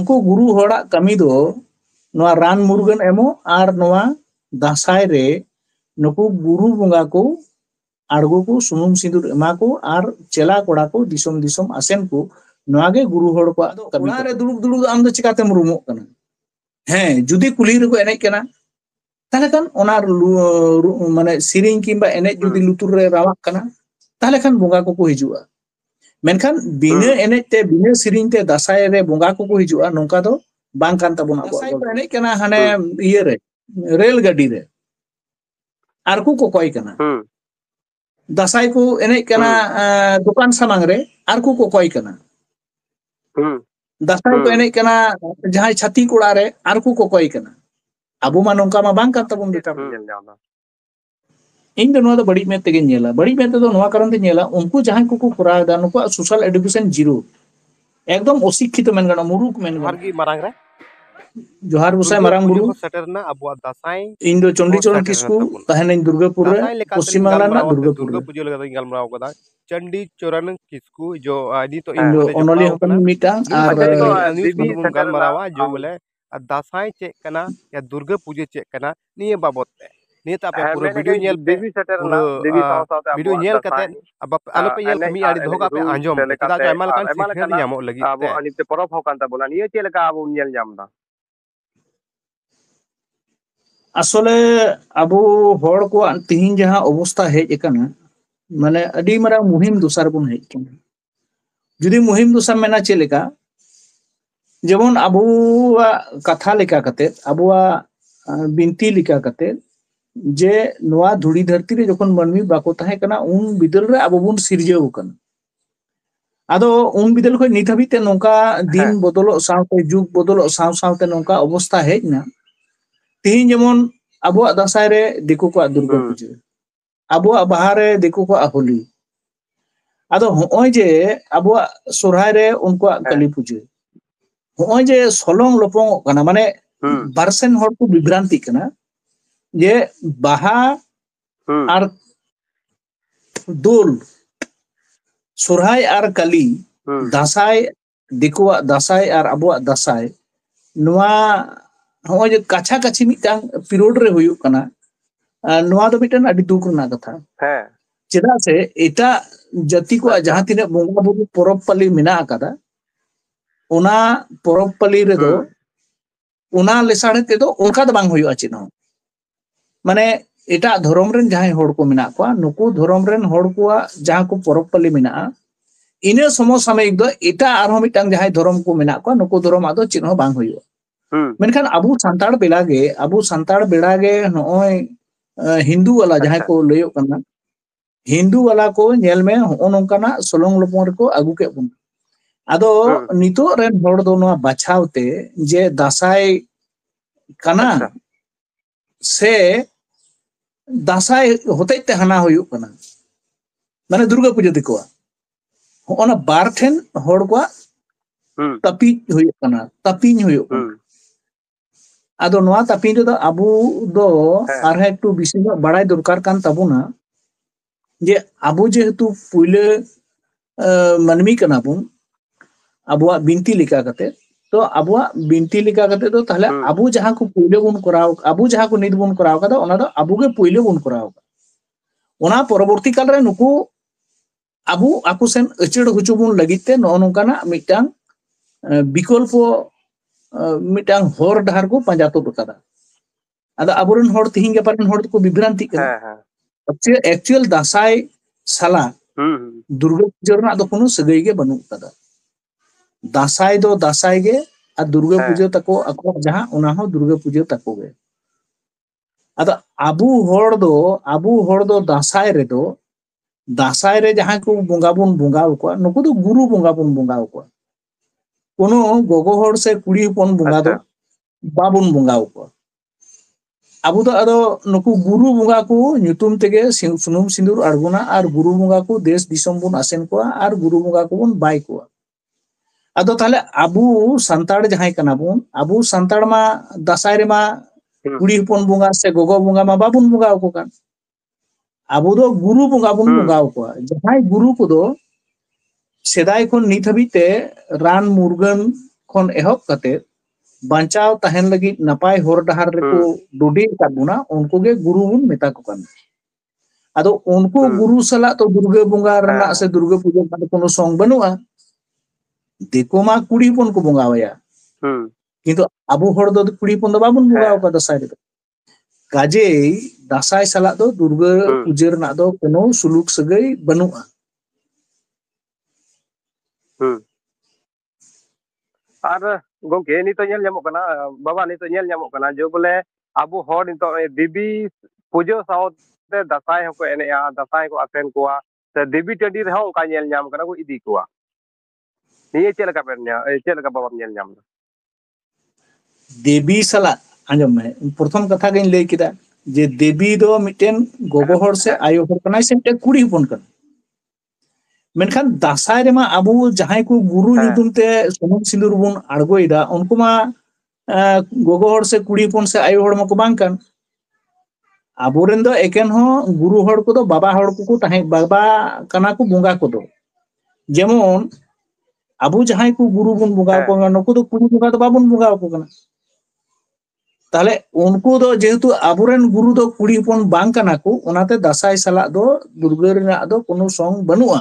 उनको गुरु होड़ा कमी दो नोआ रान मुर्गन एमो आर नोआ दासाय रे नुकु गुरु बुंगा को आड़गो को सुनुम सिंदूर एमा को आर चेला कोड़ा को दिसोम दिसोम आसेन को नोआगे गुरु होड़ को कमी रे दुड़ुब दुड़ुब आम दो चिकाते मुरुमो कना हें जुदी कुली रे को एने कना ताले खान ओना माने सिरिंग किंबा एने जुदी लुतुर रे रावाक कना ताले खान बुंगा को हिजुआ मेनखान बिना एने ते बिना सिरिंग ते दासाय रे बुंगा को हिजुआ नोंका दो बांग कान ताबोना दासाय को एने कना हाने इये रे रेल गाड़ी रे आरकू को कोई कना दासाय को एने कना दुकान सामांग रे आरकू को कोई कना दासाय को एने कना जहां छाती कोड़ा रे आरकू को कोई कना अबो मा नोंका मा बांग कान ताबोन बेटा इन दोनों तो बड़ी में तेगे नेला बड़ी में तो नोआ कारण ते नेला उनको जहां को कोरा दा नुको सोशल एजुकेशन जीरो एकदम अशिक्षित मेन गना मुरुक मेन गना हरगी मारांग रे जोहार बुसाय मारांग गुरु सेटरना अबुआ दासाई इन दो चंडीचरण किसकू तहने दुर्गापुर रे पश्चिम बांग्ला ना दुर्गापुर पूजा लगा गल मराव कदा चंडीचरण किसकू जो आदि तो इन दो ओनली हकन मीटा आर न्यूज़ गल मरावा जो बोले दासाई चेक कना या दुर्गा पूजा चेक कना निये बाबत ते निये तापे पूरा वीडियो नेल पे वीडियो नेल कते अब आलो पे नेल कमी आड़ी धोका पे आंजम कदा जायमा लकान सिखर ᱧᱟᱢᱚᱜ लगी अब अनिते परब होकान ताबोना निये चेलका अब नेल ᱧᱟᱢदा असले अबो होड़ को तिहिन जहां अवस्था हेज एकना माने अडी मरा मुहिम दुसार बुन हेज कना जुदी मुहिम दुसार मेना चेलेका जेमन अबुआ कथा लेका कते अबुआ बिनती लेका कते जे नोआ धुड़ी धरती रे जखन मनमी बाको ताहे कना उन बिदल रे अबो बुन सिरजेव कना आदो उन बिदल को नित हबीते नोंका दिन बदलो सावते जुग बदलो साव सावते नोंका अवस्था हेजना तिहिन जेमन अबुआ दासाय रे दिकु को दुर्गा पूजा अबुआ बाहा रे दिकु को होली आदो होय जे अबुआ सोरहाय रे उनको काली पूजा होय जे सोलोंग लोपोंग कना माने बारसेन होड़ को विभ्रांति कना जे बाहा आर दोल सोरहाय आर काली दासाय दिकुआ दासाय आर अबुआ दासाय नोआ होय जे काछा काछी मिटांग पिरियड रे हुयु कना नोआ दो मिटन अडी दुख रना कथा चेदा से एटा जाति को जहां तिने बोंगा बुरु परब पाली मिना आकादा ओना परब पाली रे दो ओना लेसाड़े ते दो उनका दो बांग हुयु चिनो माने एटा धर्म रेन जहां होड़ को मिना को नुकु धर्म रेन होड़ को जहां को परब पाली मिना इने समसामयिक दो एटा आरो मिटांग जहां धर्म को मिना को नुकु धर्म आदो चिन्ह बांग हुयु मेनखान अबु संताड़ बेड़ागे नोय हिंदू वाला जहां को लयो कना हिंदू वाला को नेल में हो नोंकाना सोलोंग लोपोंग रे को आगु के बुन आदो नितो रेन होड़ दो नोआ बाछावते जे दासाय कना से दासाय होते ते हना हुयु कना माने दुर्गा पूजा दिको होना बार ठेन होड़ को तपी हुयु कना तपिन हुयु कना आदो नोआ तापिन रे दो अबु दो आरहा एकटु बिसि बड़ाई दरकार कान ताबुना जे अबु जेहेतु पुइले मनमी कना बुन अबुआ बिनती लिका कते तो अबुआ बिनती लिका कते तो ताहले अबु जहां को पुइले बुन कराव अबु जहां को निद बुन कराव कदा ओना दो अबु के पुइले बुन कराव ओना परवर्ती काल रे नुकु अबु आकु सेन अचड़ हुचु बुन लगिते नो नोंकाना मिटांग विकल्प मिटांग होर डहार को पंजातो बकादा आदा अबुरन होड़ तिहिं के पारन होड़ को विभ्रांति कना एक्चुअल दासाय साला दुर्गा पूजा रना दो कोनो सगई के बनु कदा दासाय दो दासाय गे आ दुर्गा पूजा तको अको जहां ओना हो दुर्गा पूजा तको गे आदा अबु होड़ दो दासाय रे जहां को बोंगा को नुकु दो गुरु बोंगा को कोनो गोगो होड़ से कुड़ी होपन बोंगा दो बाबुन बोंगा को अबु दो अदो नुकु गुरु बोंगा को ᱧᱩᱛᱩᱢ तेगे सुनुम सिंदूर अड़गुना और गुरु बोंगा को देश दिसम बुन आसेन को और गुरु बोंगा को बुन बाय को अदो ताले अबु संताड़ जहां कना बुन अबु संताड़ मा दासाय रे मा कुड़ी होपन बोंगा से गोगो बोंगा मा बाबुन बोंगा को कान अबु दो गुरु बोंगा बुन बोंगा को जहां गुरु को दो सेदाय को नित हबीते रान मुर्गन ᱠᱷᱚᱱ ᱮᱦᱚᱵ ᱠᱟᱛᱮ ᱵᱟᱧᱪᱟᱣ ᱛᱟᱦᱮᱱ ᱞᱟᱹᱜᱤᱫ ᱱᱟᱯᱟᱭ ᱦᱚᱨ ᱰᱟᱦᱟᱨ ᱨᱮᱠᱚ ᱰᱩᱰᱤ ᱟᱠᱟᱫ ᱵᱚᱱᱟ ᱩᱱᱠᱩ ᱜᱮ ᱜᱩᱨᱩ ᱵᱚᱱ ᱢᱮᱛᱟ ᱠᱚ ᱠᱟᱱᱟ ᱟᱫᱚ ᱩᱱᱠᱩ ᱜᱩᱨᱩ ᱥᱟᱞᱟᱜ ᱛᱚ ᱫᱩᱨᱜᱟᱹ ᱵᱚᱸᱜᱟ ᱨᱮᱱᱟᱜ ᱥᱮ ᱫᱩᱨᱜᱟᱹ ᱯᱩᱡᱟᱹ ᱨᱮᱱᱟᱜ কোনো ᱥᱚᱝ ᱵᱟᱹᱱᱩᱜᱼᱟ ᱫᱤᱠᱩ ᱢᱟ ᱠᱩᱲᱤ ᱦᱚᱯᱚᱱ ᱠᱚ ᱵᱚᱸᱜᱟᱣᱟᱭᱟ কিন্তু আবু হড় ᱫᱚ ᱠᱩᱲᱤ ᱦᱚᱯᱚᱱ ᱫᱚ ᱵᱟᱵᱚᱱ ᱵᱚᱸᱜᱟ ᱟᱠᱚᱣᱟ ᱫᱟᱸᱥᱟᱭ ᱨᱮᱫᱚ ᱠᱟᱡᱮᱭ ᱫᱟᱸᱥᱟᱭ ᱥᱟᱞᱟᱜ ᱫᱚ ᱫᱩᱨᱜᱟᱹ ᱯᱩᱡᱟᱹ ᱨᱮᱱᱟᱜ ᱫᱚ কোনো ᱥᱩᱞᱩᱠ ᱥᱟᱹᱜᱟᱹᱭ ᱵᱟᱹᱱᱩᱜᱼᱟ ᱟᱨ ᱜᱚᱝᱠᱮ ᱱᱤᱛᱚᱜ ᱧᱮᱞ ᱧᱟᱢᱚᱜ ᱠᱟᱱᱟ ᱵᱟᱵᱟ ᱱᱤᱛᱚᱜ ᱧᱮᱞ ᱧᱟᱢᱚᱜ ᱠᱟᱱᱟ ᱡᱮ ᱵᱚᱞᱮ ᱟᱵᱚ ᱦᱚᱲ ᱱᱤᱛᱚᱜ ᱫᱮᱵᱤ ᱯᱩᱡᱟᱹ ᱥᱟᱶᱛᱮ ᱫᱟᱸᱥᱟᱭ ᱦᱚᱸᱠᱚ ᱮᱱᱮᱡᱼᱟ ᱫᱟᱸᱥᱟᱭ ᱠᱚ ᱟᱥᱮᱱ ᱠᱚᱣᱟ ᱥᱮ ᱫᱮᱵᱤ ᱴᱟᱺᱰᱤ ᱨᱮᱦᱚᱸ ᱚᱱᱠᱟ ᱧᱮᱞ ᱧᱟᱢ ᱠᱟᱱᱟ ᱠᱚ ᱤᱫᱤ ᱠᱚᱣᱟ ᱱᱤᱭᱟᱹ ᱪᱮᱫ ᱞᱮᱠᱟ ᱪᱮᱫ ᱞᱮᱠᱟ ᱵᱟᱵᱟᱢ ᱧᱮᱞ ᱧᱟᱢ ᱮᱫᱟ দেবী সালাক আঞ্জম মে প্রথম কথা গেই লই কিদা যে দেবী দো মিটেন গোগো হড় সে আয়ো হড় কানাই সে মিটেন কুড়ি হপন কানা মেনখান দাঁসাই রেমা আবু জাহাই কো গুরু নিতুম তে সুনুম সিন্দুর বন আড়গোইদা উনকু মা গোগো হড় সে কুড়ি হপন সে আয়ো হড় মকো বাং কান আবুরেন দো একেন হ গুরু হড় কো দো বাবা হড় কো তাহে বাবা কানা কো বঙ্গা কো দো যেমন আবু জাহাই কো গুরু বন বঙ্গা কো নকো দো কুড়ি বঙ্গা দো বাবন বঙ্গা কো কানা তাহলে উনকু দো যেহেতু আবুরেন গুরু দো কুড়ি হপন বাং কানা কো ওনাতে দাঁসাই সালাক দো দুর্গা রেনাক দো কোনো সং বানুয়া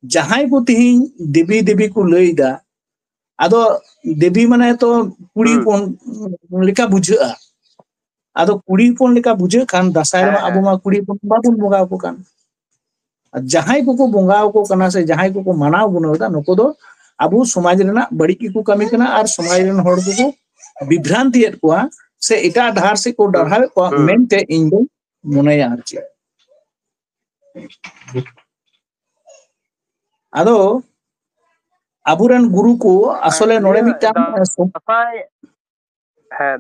জাহাই কো তিহিন দেবী দেবী কো লইদা আদো দেবী মানে তো কুড়ি হপন লেকা বুঝাগᱼᱟ আদো কুড়ি হপন লেকা বুঝাগ খান দাঁসাই রেমা আবু মা কুড়ি হপন বাবন বঙ্গা কো কান জাহাই কো বঙ্গা কো কানা সে জাহাই কো মানাও গুনওদা নকো দো আবু সমাজ রেনাক বাড়ি কি কো কামি কানা আর সমাজ রেন হড় কো বিভ্রান্তি এত কোয়া সে এটা ধার সে কো ডাঢ়াও কোয়া মেনতে ইন দো মনেয়া আর চে আদো আবুরেন গুরু কো আসলে নড়ে মিটাং দাঁসাই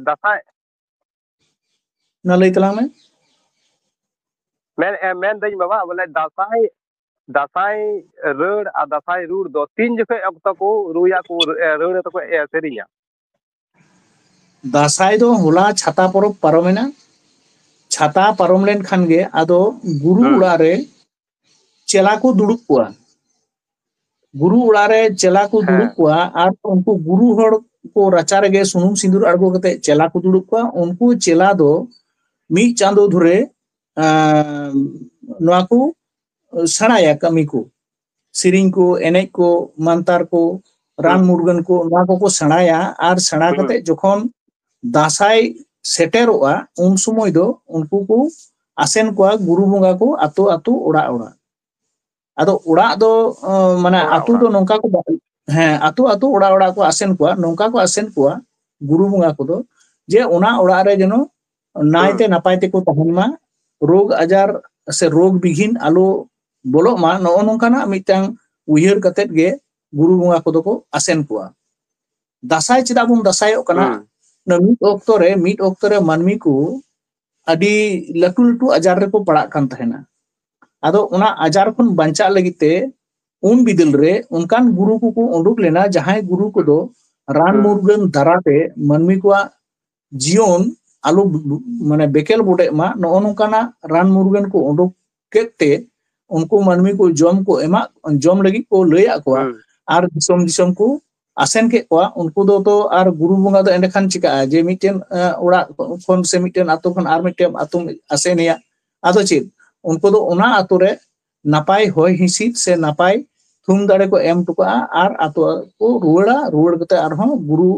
দাঁসাই না লই তালাং মে মেন দাই বাবা বলে দাঁসাই দাঁসাই রড় আর দাঁসাই রুড় দো তিন জখে অক্ত কো রুয়া কো রড় তো কো সেরিয়া দাঁসাই দো হোলা ছাতা পরব পারমেনা ছাতা পারম লেন খান গে আদো গুরু উড়া রে চেলা কো দুড়ুব কোয়া গুরু উড়া রে চেলা কো দুড়ুব কোয়া আর উনকু গুরু হড় को राचा रेगे सुनुम सिंदूर आड़गो कते चेला को दुड़ुब कोआ उनको चेला दो मी चांदो धरे नोआ को सणाया कमी को सिरिंग को एनेज को मानतार को रान मुर्गन को नोआ को सणाया आर सणा कते जखन दासाई सेटेरोआ उन समय दो उनको को आसेन कोआ गुरु बंगा को आतो आतो ओड़ा ओड़ा आदो ओड़ा दो माने आतो दो नोंका को आतो आतो ओड़ा ओड़ा को आसेन कोआ नोंका को आसेन कोआ गुरु बंगा को दो जे ओना ओड़ा रे जनो नायते नापायते को तहन मा रोग आजार से रोग बिघिन आलो बोलो मा नो नोंकाना मिटांग उयहर कतेत गे गुरु बंगा को दो को आसेन कोआ दासाई चिदा बुन दासायो कना न मिट ओक्तो रे मानमी को अडी लटू लटू आजार रे को पड़ा कान तहना आदो उना आजार खन बांचा लगिते उन बिदल रे उनकान गुरु को उडुक लेना जहां गुरु को दो रान मुर्गन दाराते मानमी को जीवन आलो माने बेकेल बोडे मा नो नोंकाना रान मुर्गन को उडुक केते उनको मानमी को जम को एमा जम लगी को लया को आर दिसम दिसम को आसेन के को उनको दो तो आर गुरु बंगा दो एंडे खान चिका जे मिटेन ओड़ा खन से मिटेन आतो खन आर मिटेन आतो आसेनिया आदो चे उनको दो ओना आतो रे नापाय होय हिसित से नापाय थुम दाड़े को एम टुका आर आतो को रुवड़ कते आरहों गुरु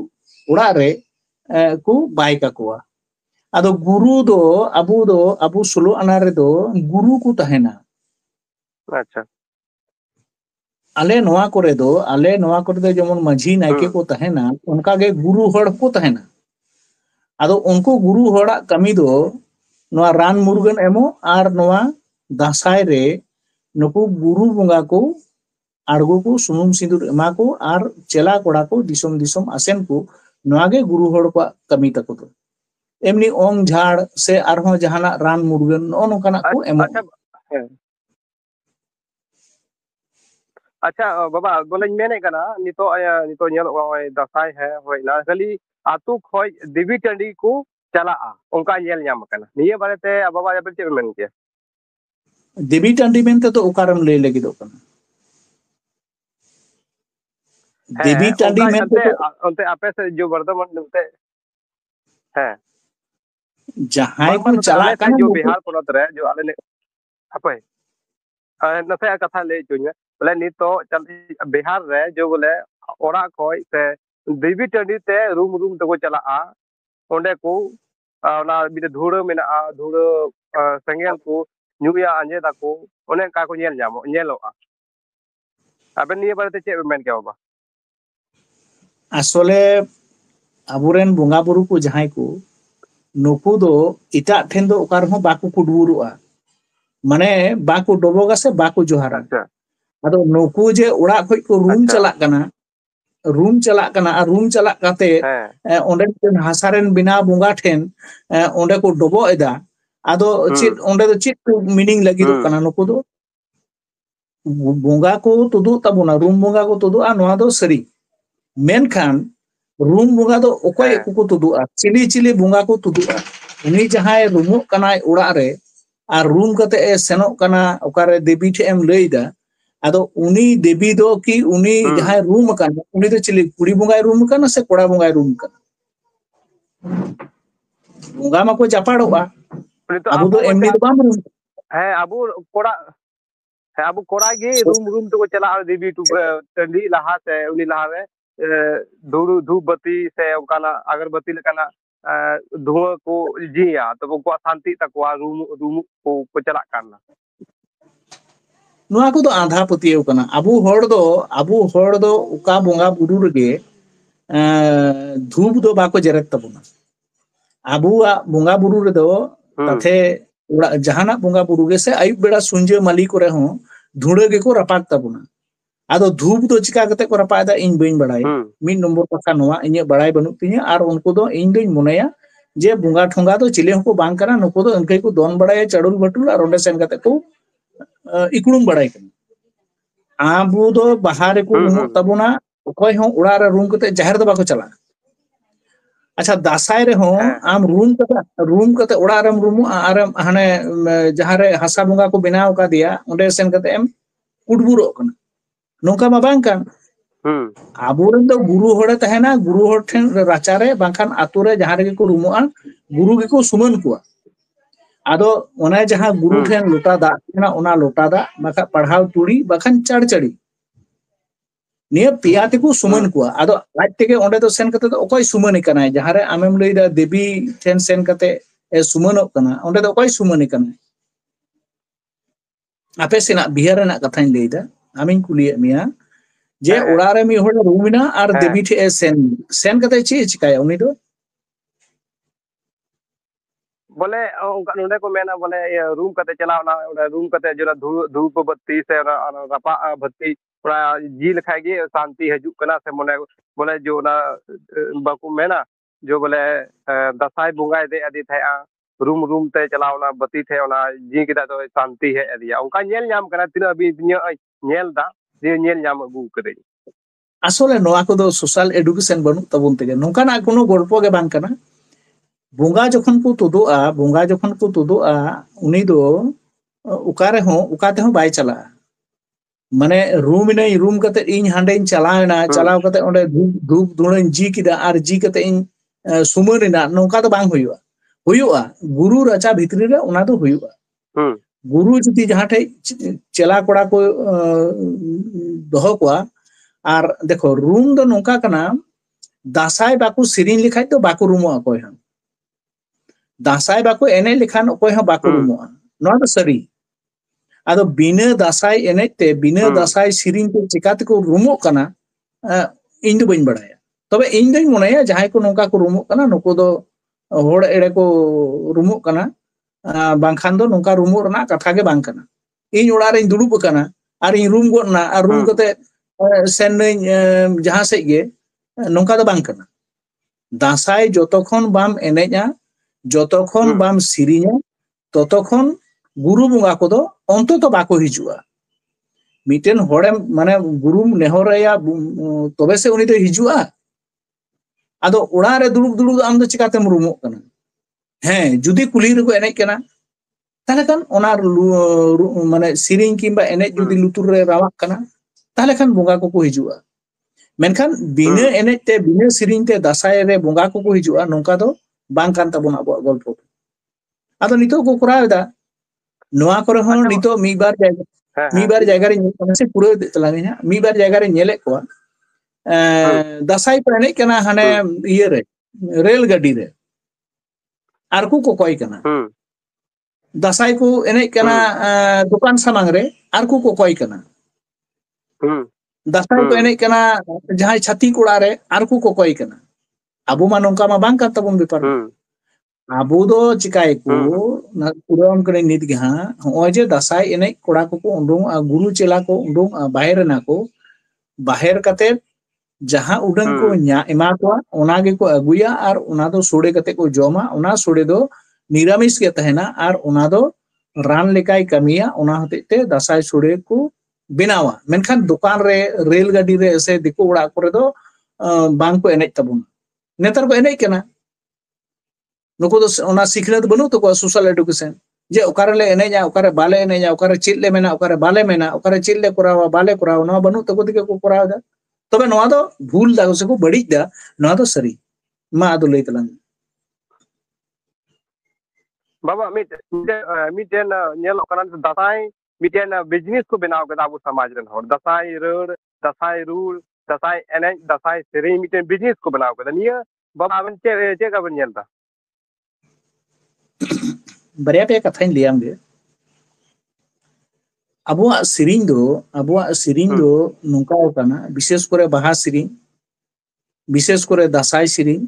ओड़ा रे को बाय काकोआ आदो गुरु दो अबु सोलो आना रे दो गुरु को तहेना अच्छा आले नोआ करे दो जेमन माझी नायके को तहेना उनका गे गुरु हड़ को तहेना आदो उनको गुरु हड़ा कमी दो नोआ रान मुर्गन एमो आर नोआ दासाई रे नुकु गुरु बंगा को आड़गो को सुनुम सिंदूर एमा को आर चेला कोड़ा को दिसम दिसम आसेन को नोआगे गुरु हड़ को कमी तको दो एमनी ओंग झाड़ से आरहों जहाना रान मुर्गन नो नोकाना को एमो अच्छा बाबा बोले मेने कना नितो नितो नेल दासाई है होइना खाली आतु खय देवी टंडी को चला उनका नेल नाम कना निये बारेते बाबा या बेटे मेन के देवी टंडी मेनते तो उकारम ले लगी दो कना देवी टांडी में अंते आपे से जो वर्धमान अंते हैं जहां को चला का जो बिहार पोनत रे जो आले ने आपे नसे कथा ले चुने बोले नी तो बिहार रे जो बोले ओरा खोय से देवी टांडी ते रूम रूम तो चला ओंडे को ना बिद धुड़ मेना धुड़ संगेल को न्यूया अंजेदा को ओने का को नेल जामो नेलोआ अबे निये बारे ते चे मेन के बाबा आसले अबुरेन बोंगा बुरु को जहां को नुकु दो इटा ठेन दो ओकार हो बाकु कुडबुरुआ माने बाकु डोबोगा से बाकु जोहारा अदो नुकु जे ओड़ा खोय को रूम चला कना रूम चला कना आ रूम चला काते ओंडे हासारेन बिना बोंगा ठेन ओंडे को डोबो एदा आदो चित ओंडे दो चित मीनिंग लगी दो कना नुकु दो बोंगा को तुदु तबुना रूम बोंगा को तुदु आ नोआ दो सरी मेनखान रूम बोंगा दो ओकोय को तुदु आ चिली चिली बोंगा को तुदु आ उनी जहां रूमो कनाय ओड़ा रे आ रूम कते ए सेनो कना ओकारे देवी ठे एम लईदा आदो उनी देवी दो की उनी जहां रूम कना उनी दो चिली कुड़ी बोंगाय रूम कना से कोड़ा बोंगाय रूम कना बोंगा मा को जापाड़ोआ अबु दो एमनी दो बाम रूम अबु कोड़ा अबु कोड़ा गे रूम रूम तो चला देवी टू टंडी लहा से उनी लहा रे धूड़ धूप बत्ती से ओकाना अगरबत्ती लकाना धुआं को जिया तो को शांति तकवा रूम रूम को चला करना नुआ को दो आंधा पतियो कना अबु होड़ दो उका बोंगा बुरु रगे धूप दो बाको जरत तबुना अबु बोंगा बुरु रे दो तथे जहाना बोंगा बुरु गे से आयुब बेड़ा सुंजे माली करे हो धुड़े गे को रपाक तबुना आदो धूप दो चिका कते को रपायदा इन बइन बड़ाय मिन नंबर पक्का नोआ इने बड़ाय बनु तिया आर उनको दो इन दोइन मोनेया जे बोंगा ठोंगा दो चिले को बांग करा नको दो इनके को दोन बड़ाय चड़ुल बटुल और ओंडे सेन कते को इकुड़ुम बड़ाय कना आबु दो बाहर को रूम तबुना कोय हो उड़ा रे रूम कते जाहिर दो बाको चला अच्छा दासाय रे हो आम रूम कते उड़ा रम रूम आरम हाने जहां रे हसा बोंगा को बनाव का दिया ओंडे सेन कते एम कुडबुरो कना नोका मा बांग कान आबुरन दो गुरु होड़े तहेना गुरु होड़ ठेन राचा रे बांखान आतु रे जहां रे को रूमोआ गुरु गे को सुमन कुआ आदो ओना जहां गुरु ठेन लोटा दा ना ओना लोटा दा बाखा पढ़ाव तुड़ी बाखान चढ़ चढ़ी निया पिया ते को सुमन कुआ आदो आज तेगे ओंडे दो सेन कते तो ओकोय सुमन कनाय जहां रे आमेम लईदा देवी ठेन सेन कते ए सुमनोक कना ओंडे दो ओकोय सुमन कनाय आपे सेना बिहार ना कथाñ लईदा आमिन कुलिए मिया जे ओड़ा रे मी होड़ रूमिना आर देवी ठे सेन कते ची चिकाय उनी दो बोले नोडे को मेना बोले रूम कते चलावना रूम कते जो धूप बत्ती से रपा बत्ती पूरा जी लिखाई गे शांति हजू कना से मोने बोले जो ना बाकू मेना जो बोले दसाई बुंगाई दे अदी थे रूम रूम ते चलावना बत्ती थे ओना जी किदा तो शांति है अदिया उनका नेल नाम कना तिना अभी नेल दा जे नेल नाम अगू करे असले नोआ को दो सोशल एडुकेशन बनु तबुन तेगे नोका ना कोनो गल्प गे बांग कना बोंगा जखन को तुदुआ उनी दो उकारे हो उकाते हो बाय चला माने रूम नहीं रूम कते इन हांडे इन चलावना चलाव कते ओंडे धूप धुणन जी किदा आर जी कते इन सुमरिना नोका तो बांग हुयुआ गुरु रचा भितरी रे ओना दो हुयुआ गुरु जुदी जहां ठे चला कोड़ा को दोहो कोआ आर देखो रूम दो नोका कना दासाय बाकू सिरिन लिखाय तो बाकू रूमो अकोय हम दासाय बाको एने लिखान ओकोय हो बाको रूमो नो तो सरी आदो बिना दासाय एने ते बिना दासाय सिरिन ते चिकाते को रूमो कना इन दो बइन बड़ाया तबे इन दो मोनेया जहां को नोका को रूमो कना नको दो होड़ एड़े को रूमो कना बांखान दो नोका रूमो रना कथा गे बांग कना इन ओड़ा रे दुड़ुब कना आर इन रूम गोना आर रूम कते सेन जहां से गे नोका दो बांग कना दासाय जतखन बाम एनेजा जतखन बाम सिरिया ततखन गुरु बोंगा को दो अंत तो बाको हिजुआ मिटेन होड़े माने गुरु नेहरया तबे से उनी दो हिजुआ आदो ओड़ा रे दुड़ुब दुड़ुब आम दो चिकातेम रूमो कना हैं जुदी कुली रे को एने कना ताले खान ओना माने सिरिंग किंबा एने जुदी लुतुर रे रावाक कना ताले खान बोंगा को हिजुआ Menkan bina enej te bina sering te dasai re bonga ko hijua nongka do bang kan tabon abuak golpo. Ado nito ko koraw da noa kore hon nito mibar jaga re se pura telanginya mibar jaga re nyelek ko dasai ko enej kana hane iye re rel gadi re arku ko koi kana dasai ko enej kana dukan samang re arku ko koi kana dasai ko enej kana jahai chati kura re arku ko koi kana abu ma nongka ma bang kan tabon bepar abu do cikai ko na puram kene nit ge ha hoje dasai enej kura ko undung guru chela ko undung bahir na ko bahir kate jaha udang ko nya ema ko ona ge ko aguya ar ona do sode kate ko joma ona sode do niramis ge tahena ar ona do ran lekai kamiya ona hote te dasai sode ko binawa menkan dukan re rel gadi re se diku ura kore do bang ko enej tabun netar ko enej kana nuko do ona sikhnet banu to ko social education je okare le eneja okare bale eneja okare chit le mena okare bale mena okare chit le korawa bale korawa no banu to ko dike ko korawa da tobe noa do bhul da se ko badi da noa do sari ma ado lei talang baba miten nyelok kana dasai miten business ko benaw kada abu samaj ren hor dasai ror dasai rule dasai enej dasai sering miten business ko benaw kada niya baba aben che ka ben nyelta barya pe kathain liam ge abuak sering do nongka kana bises kore baha sering bises kore dasai sering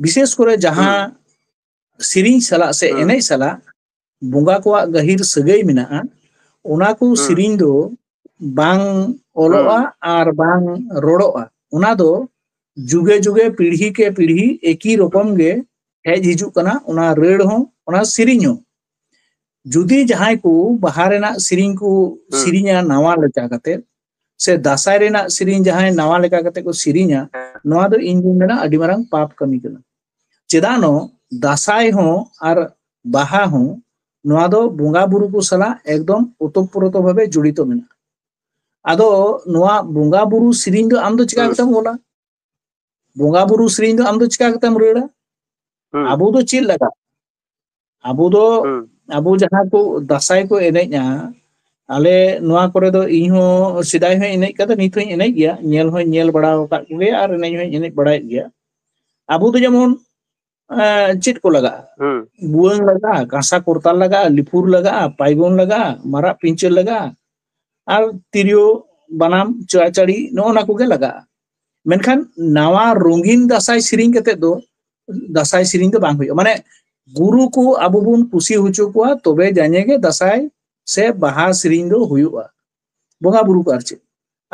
bises kore jaha sering sala se enej sala bunga ko gahir sagai mena ona ko sering do bang oloa ar bang rodoa ona do juge juge pidhi ke pidhi eki rokom ge hej hiju kana ona red ho ona sering ho judi jahai ko bahar rena sering ko sirinya nawa leka kate se dasai rena sering jahai nawa leka kate ko sirinya noa do injin mena adi marang pap kami kana chedano dasai ho ar baha ho noa do bunga buru ko sala ekdom otoproto bhabe jodito mena ado noa bunga buru sering do am do chika katam hola bunga buru sering do am do chika katam reda abu do chil laga abu do abu jaha ko dasai ko enej nya ale noa kore do inho sidai ho enej kada nit ho enej gya nyel ho nyel bada ka ge ar enej ho enej bada gya abu do jemon chit ko laga buang laga kasa kurtal laga lipur laga paigon laga mara pinchel laga ar tirio banam chachari no na ko ge laga menkan nawa rongin dasai sering kate do dasai sering do bang hoyo mane guru ko abu bun kusi hucu ko tobe janye ge dasai se baha sering do huyuga bonga buru ko arche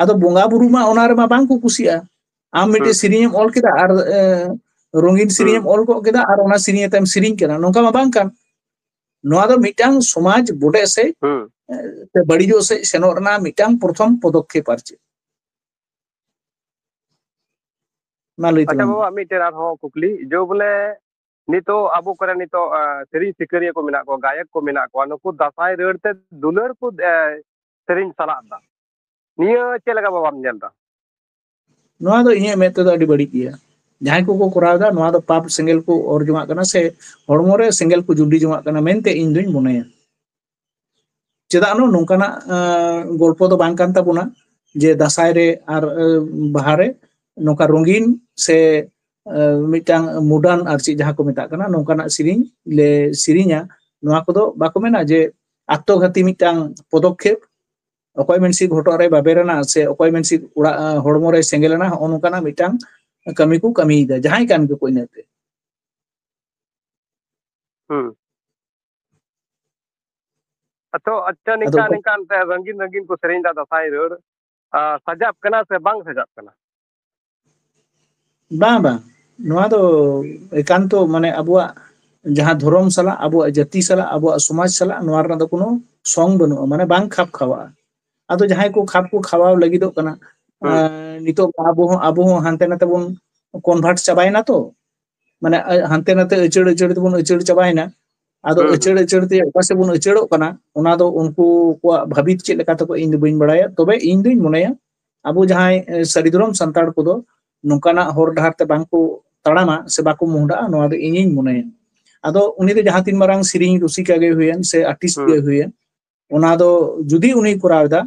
ado bonga buru ma onar ma bang ko kusia am mite sering ol kida ar rongin sering ol ko kida ar ona sering tem sering kena nongka ma bang kan noa do mitang somaj bode se te badi jo se senorna mitang prothom podokkep arche acha baba miten ar ho kukli jo bole nito abu kore nito sering sikariya ko menak ko gayak ko menak ko nuku dasai reur te dular ko sering salah da niya chelaga baba nyel da noa do inya mete do adi badi kia jahay ko koraw da noa do pap sengel ko or joma kana se hormo re sengel ko judi joma kana mente in duñ monaya cheda no nongkana golpo do bang kan tabuna je dasai re ar bahare nongka rongin se mitang mudan ar chi jaha ko meta kana nongkana sering le sirinya noa ko do bako mena je atto ghati mitang podokkep okoy mensi ghoto re baberana se okoy mensi ura hormo re sengelana onokana mitang kami ku kami da jahay kan ko inate atau acha nikan te rangin ko sering da dasai reur sajap kana se bang sajap kana bang noa do ekanto mane abuak jaha dhorom sala abuak jati sala abuak somaj sala noa rena do kono song banu mane bang khap khawa ado jahay ko khap ko khawa lagi do kana nito abu ho hante nate bon convert chabayna to mane hante nate echड़ bon echड़ chabayna ado echड़ te okase bon echड़ok kana ona do unku ko bhabit chet leka to ko in do bain badaya tobe in duñ monaya abu jahai saridorom santar kodo nongkana hor dahar te bangko tarama se bako muhda noa do inying mone ado uni do jahan tin marang siring rusika ge huyen se artist ge huyen ona do judi uni koraw da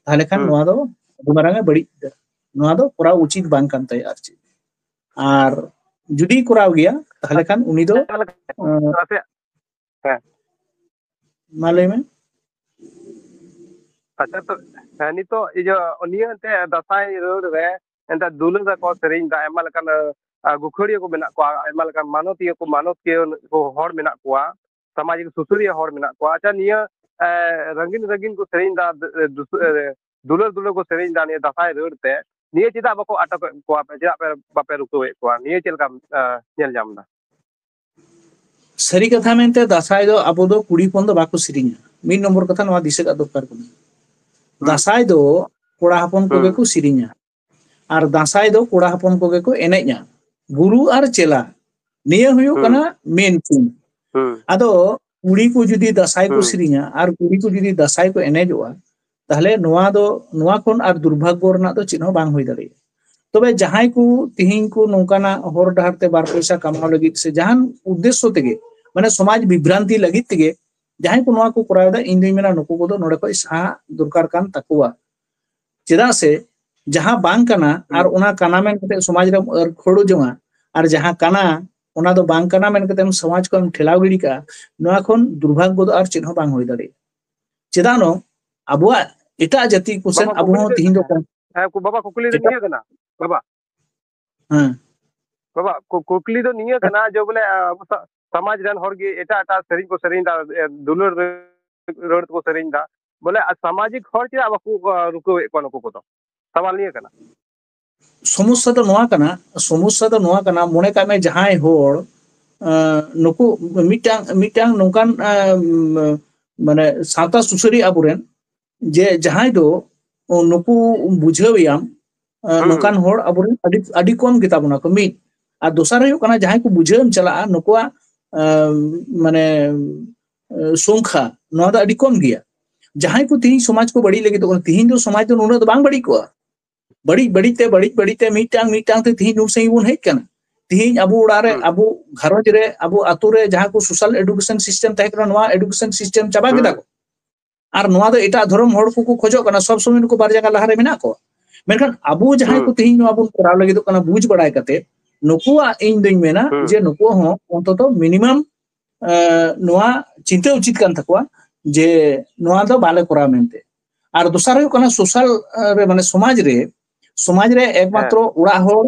tahale khan noa do marang badi noa do kora uchit bang kan tay ar judi koraw gya tahale khan uni do malay mein अच्छा तो नहीं तो ये जो निया ते Dashain road रे एंता दुलन दा को सेरिंग दा एमा लकन गुखड़िया को मेना को एमा लकन मानवत के को हर मेना को सामाजिक सुसुरिया हर मेना को अच्छा निया रंगीन रंगीन को सेरिंग दा दुलर को सेरिंग दा निया दसाई रोड ते निया चिदा बको अटक को चिदा पे बापे रुकवे को निया चलका नेल जामदा sari katha mente dasai do abo do kudi pon do bako sirinya min nomor katha noa dise ka dokar kana dasai do kora hapon ko ge ko sirinya ar dasai do kora hapon ko ge ko enejnya guru ar chela niya huyu kana main thing ado kudi ko judi dasai ko sirinya ar kudi ko judi dasai ko enejoa tahle noa kon ar durbhagyo rena do chino bang hoy dare तबे जहां को तिहिं को नौकाना हर डहारते बार पैसा कमाव लगी से जहां उद्देश्य तेगे माने समाज विभ्रांति लगी तेगे जहां को नोआ को करावदा इन दुई मेना नुको को दो नोडे को सा दरकार कान तकुआ चेदा से जहां बांग काना आर उना काना मेन कते समाज रे खोडो जमा आर जहां काना उना दो बांग काना मेन कते समाज को ठेलाव गिडी का नोआ खन दुर्भाग्य दो आर चिन्ह बांग होय दारे चेदा नो अबुआ एटा जाति कुसन अबु तिहिं दो को बाबा कुकली दो निया कना बाबा बाबा कुकली दो निया कना जो बोले समाज रन हर गे एटा एटा सेरिंग को सेरिंग दा दुलर रोड को सेरिंग दा बोले सामाजिक हर चे बाकू रुको कोन को तो सवाल निया कना समस्या तो नोआ कना मोने का में जहां होड़ नुको मिटांग नोकान माने साता सुसरी अबुरेन जे जहां दो नुको बुझावियाम नोकान होड़ अबुरेन अडी कम गिता बना को मिट आ दोसर हो कना जहां को बुझाम चला नुकोआ माने संख्या नोआ दा अडी कम गिया जहां को तिहिं समाज को बड़ी लगी तो तिहिं जो समाज तो नुना तो बांग बड़ी को बड़ी ते मिटांग ते तिहिं नु सही बुन हेक कना तिहिं अबु उड़ारे अबु घरज रे अबु आतु रे जहां को सोशल एजुकेशन सिस्टम तहे कना नोआ एजुकेशन सिस्टम चाबा गिदा को आर नोआ दो एटा धर्म होड़ को खोजो कना सब समय को बार जगह लहारे मेना को मेनखान अबु जहां को तिहिं नोआ बुन कराव लगी तो कना बुझ बड़ाय कते नुकुआ इन दिन मेना जे नुको हो अंततो मिनिमम नोआ चिंता उचित कान तकवा जे नोआ दो बाले करा मेनते आर दोसर हो कना सोशल रे माने समाज रे एकमात्र उड़ा होड़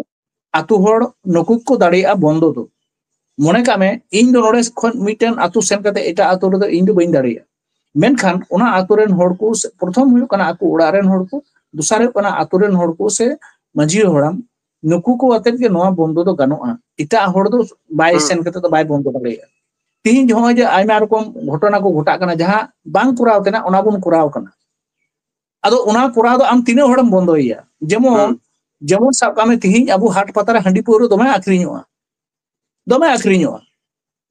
आतु होड़ नुकु को दाड़िया बंदो दो मोने का में इन दो नोडे खन मिटन आतु सेन कते एटा आतु रे इन दो बइन दाड़िया मेनखान ओना आतु रेन होड़ को प्रथम हुयो कना आकु उड़ा रेन होड़ को दोसर हो कना आतु रेन होड़ को से मांझी होड़ाम नुकु को अतेन के नोआ बंदो दो गानोआ इटा होड़ दो बाय सेन कते तो बाय बंदो दाड़िया तिहिं जहां जे आयमा रकम घटना को घटा कना जहां बांग कुराव तेना ओना बुन कुराव कना आदो ओना कुराव दो आम तिने होड़म बंदोइया जेमन साब कामे तिहिं अबु हाट पतारे हंडी पुरो दमे आखरिñoa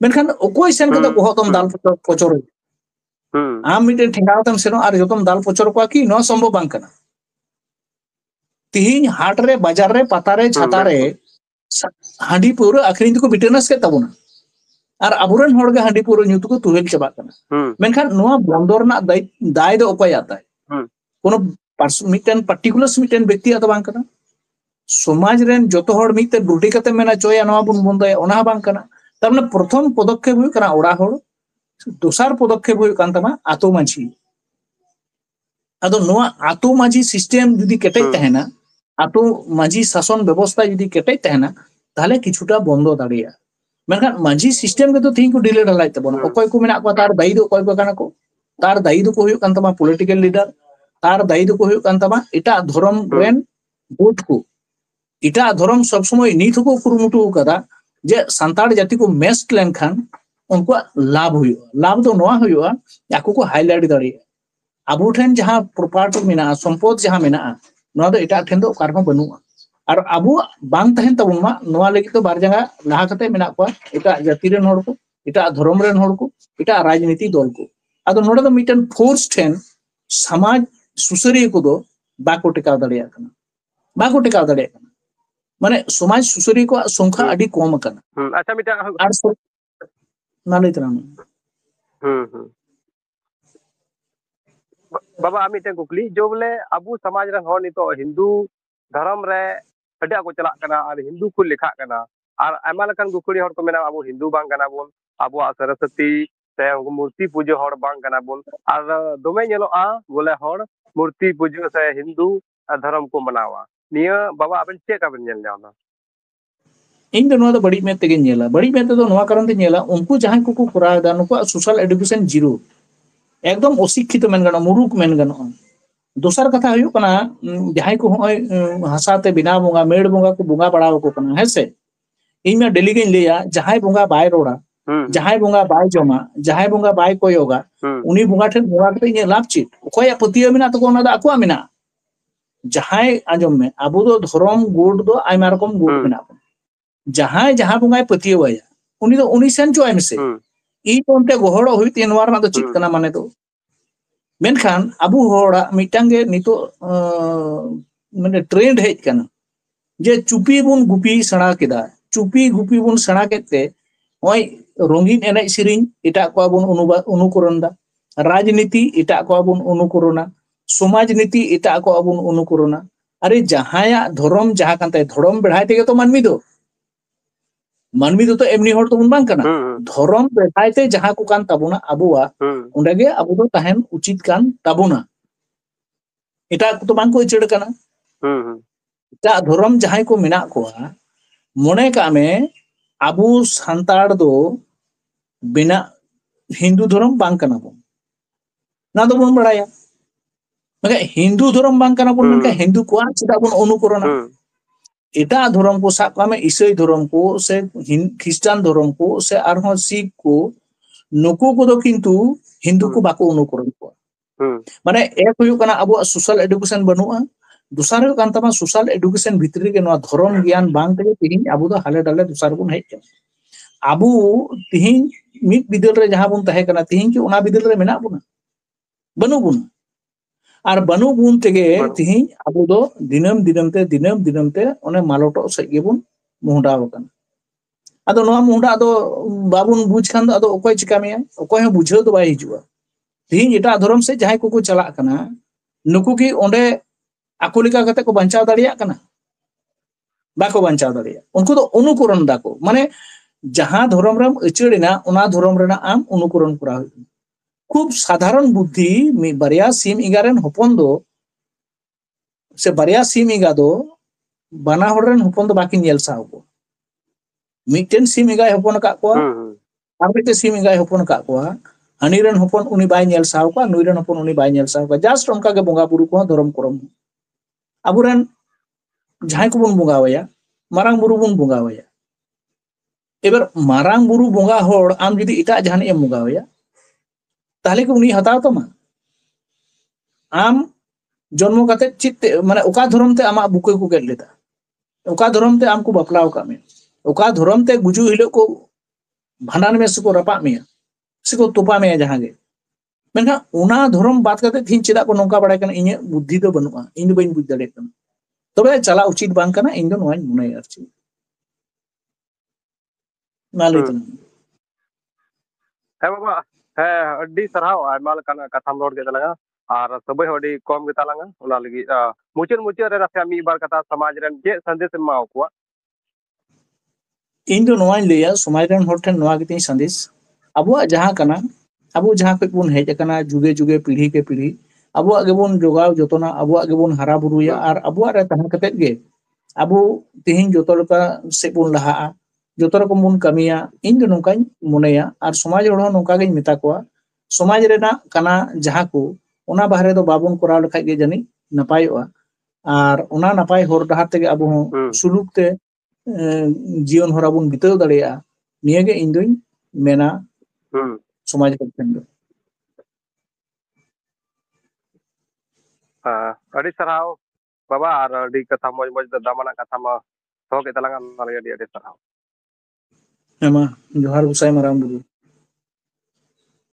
मेनखान ओकोय सेन कते कोहतम दाल पचोर आम मिटे ठेंगाव तम सेनो आर जतम दाल पचोर को की नो संभव बांग कना तिहिं हाट रे बाजार रे पतारे छाता रे हंडी पुरो आखरिñ को बिटेनस के तबुना आर अबुरन होड़ गे हंडी पुरो न्यूतु को तुहेल चबा कना मेनखान नोआ बंदर ना दाय दो ओकोय आता है कोनो मिटन पर्टिकुलर मिटन व्यक्ति आता बांग कना समाज रेन जतो होड़ मिते ब्रुटी कते मेना चोया नोआ बुन बंदय ओना बांग कना तबने प्रथम पदक्षेप हुई कना ओड़ा होड़ दोसर पदक्षेप हुई कान तमा आतो मांझी आदो नोआ आतो मांझी सिस्टम जुदी केटे तहेना आतो मांझी शासन व्यवस्था जुदी केटे तहेना ताहले किछुटा बंदो दाड़िया मेनखान मांझी सिस्टम के तो थिंग को डिले ढालाई तबना ओकोय को मेना को तार दायी दो ओकोय को काना को तार दायी दो को हुई कान तमा पॉलिटिकल लीडर तार दायी दो को हुई कान तमा एटा धर्म रेन वोट को इटा धर्म सब समय नीत को कुरुमुटु कदा जे संताड़ जाति को मेस्ट लेनखान उनको लाभ दो नोआ हुआ याकू को हाईलाइट दाड़िया अबु ठेन जहां प्रॉपर्टी मेना संपद जहां मेना नोआ दो एटा ठेन दो कारबा बनुआ और अबु बांग तहन तबुन मा नोआ लगी तो बार जगह लहा कते मेना को एटा जाति रेन होड़ को एटा धर्म रेन होड़ को एटा राजनीति दल को आदो नोडा दो मिटन फोर्स ठेन समाज सुसरी को दो बाको टेकाव दाड़ेयाग कना बाको टेकाव दाड़ेयाग कना माने समाज सुसरी को संख्या अडी कम कना अच्छा मिटा आर सो नाले तना बाबा मिटे कुकली जो बोले अबू समाज रन हर नितो हिंदू धर्म रे अड्डा को चला कना और हिंदू को लिखा कना और आयमा लकन गुखड़ी हर को मेना अबू हिंदू बांग कना बोल अबू सरस्वती से मूर्ति पूजा हर बांग कना बोल और दोमे नेलोआ बोले हर मूर्ति पूजा से हिंदू धर्म को मनावा निया बाबा अबन चे का बन नेल जाना इन दोनों तो बड़ी में तेगे नेला बड़ी में तो नोआ कारण ते नेला उनको जहां को कोराव दा नुको सोशल एजुकेशन जीरो एकदम अशिक्षित मेन गनो मुरुक मेन गनो दोसर कथा हुई कना जहां को होय हसाते बिना बोंगा मेड़ बोंगा को बोंगा बड़ाव को कना है से इन में डेली गेन लिया जहां बोंगा बाय रोड़ा जहां बोंगा बाय जमा जहां बोंगा बाय कोयोगा उनी बोंगा ठेन बोंगा कते इन लाभ चित कोया पतिया मिना तो कोना दा अकुआ मिना जहां आजम में अबो दो धर्म गुड दो आयमा रकम गुड मिना जहां जहां बोंगा पतिया वाया उनी दो उनी सेन चो आइम से इ कोनते गोहड़ो हुई तेनवार ना तो चित कना माने तो मेनखान अबू होड़ा मिटांगे नितो माने ट्रेंड हेज कना जे चुपी बुन गुपी सणा केदा चुपी गुपी बुन सणा केते ओय रंगीन एने सिरिन एटा को बुन अनुकरण दा राजनीति एटा को बुन अनुकरणा समाज नीति एटा को बुन अनुकरणा अरे जहाया धर्म जहा कांते धर्म बेढ़ाय तेगे तो मानमी तो एमनी होड़ तो बुन बांग कना धर्म बेढ़ाय ते जहा को कान ताबुना अबुआ उंडेगे अबु दो तहन उचित कान ताबुना एटा तो बांग को चेड़ कना एटा धर्म जहां को मेना कोआ मोने का में अबु संताड़ दो बिना हिंदू धर्म बांग कना बो ना तो बुन बड़ाया मगे हिंदू धर्म बांग कना बुन मेनका हिंदू को चिदा बुन अनुकरणा एटा धर्म को साब कामे ईसाई धर्म को से ख्रिस्टान धर्म को से आरहो सिख को नुकु को दो किंतु हिंदू को बाको अनुकरण को माने एक हुयु कना अबो सोशल एजुकेशन बनुआ दुसर हुयु कान तमा सोशल एजुकेशन भितरी के नो धर्म ज्ञान बांग ते तिहिन अबो दो हाले डाले दुसर बुन हेज अबो तिहिन मिद बिदल रे जहां बुन तहे कना तिहिन कि ओना बिदल रे मेना बुना बनु बुन और बनु बुन तेगे तिहिन अबो दो दिनम दिनम ते ओने मालोटो से गेबुन मुहडाव कना अदो नो मुहडा दो बाबुन बुझ खान दो ओकोय चिका मेया ओकोय ह बुझाव दो बाय हिजुआ तिहिन एटा धर्म से जहां को चला कना नुकु की ओंडे आको लिका कते को बंचाव दाड़िया कना बाको बंचाव दाड़िया उनको तो अनुकरण दाको माने जहां धर्म रम अचड़िना ओना धर्म रेना आम अनुकरण करा खूब साधारण बुद्धि मी बारिया सीम इगारेन हपन दो से बारिया सीम इगा दो बाना होड़रेन हपन दो बाकी नेल साव को मिटेन सीम इगाय हपन का को आर मिटे सीम इगाय हपन का को हनी रेन हपन उनी बाय नेल साव को नुई रेन हपन उनी बाय नेल साव को जस्ट उनका के बोंगा बुरु को धर्म करम अबुरेन जहां को बुन बोंगा वया मारांग बुरु बुन बोंगा वया एबर मारांग बुरु बोंगा होड़ आम जदी इटा जहान एम बोंगा वया ताले को उनी हताव तमा आम जन्म काते चित माने ओका धर्म ते आमा बुके को गेट लेता ओका धर्म ते आम को बपलाव का में ओका धर्म ते गुजु हिलो को भांडान में से को रपा में से को तोपा में जहां गे मेनखा ओना धर्म बात करते थिन चिदा को नोका बड़ाय कना इने बुद्धि दो बनुआ इन बइन बुझ दाड़े कना तबे चला उचित बांग कना इन दो नोय मुने आरची नाले तन है बाबा है अड्डी सरहाव आयमा लकन कथाम रोड के तलंगा और सबे अड्डी कम के तलंगा ओना लगी मुचन रे रफिया मी बार कथा समाज रन जे संदेश मा को इन दो नोय लेया समाज रन होर ठन नोआ गति संदेश अबुआ जहां कना अबु जहां पे बुन हेज कना जुगे जुगे पीढ़ी के पीढ़ी अबुआ गे बुन जोगाव जतोना अबुआ गे बुन हरा बुरुया और अबुआ रे तहन कते गे अबु तिहिन जतो लका से बुन लहा जतो रकम बुन कमिया इन दो नोकाई मुनेया और समाज होड़ नोका गे मिता को समाज रेना कना जहां को ओना बाहरे दो बाबुन कोराव लखाय गे जानी नपायोआ और ओना नपाय होर डहार तेगे अबु सुलुक ते जीवन होरा बुन बिताव दाड़िया निया गे इन दोई मेना समाज को ठेंदो अड्डी सरहाव बाबा और अड्डी कथा मौज मौज दामना कथा मा तो के तलंगा नाले अड्डी सरहाव हेमा जोहार गुसाई माराम बुरु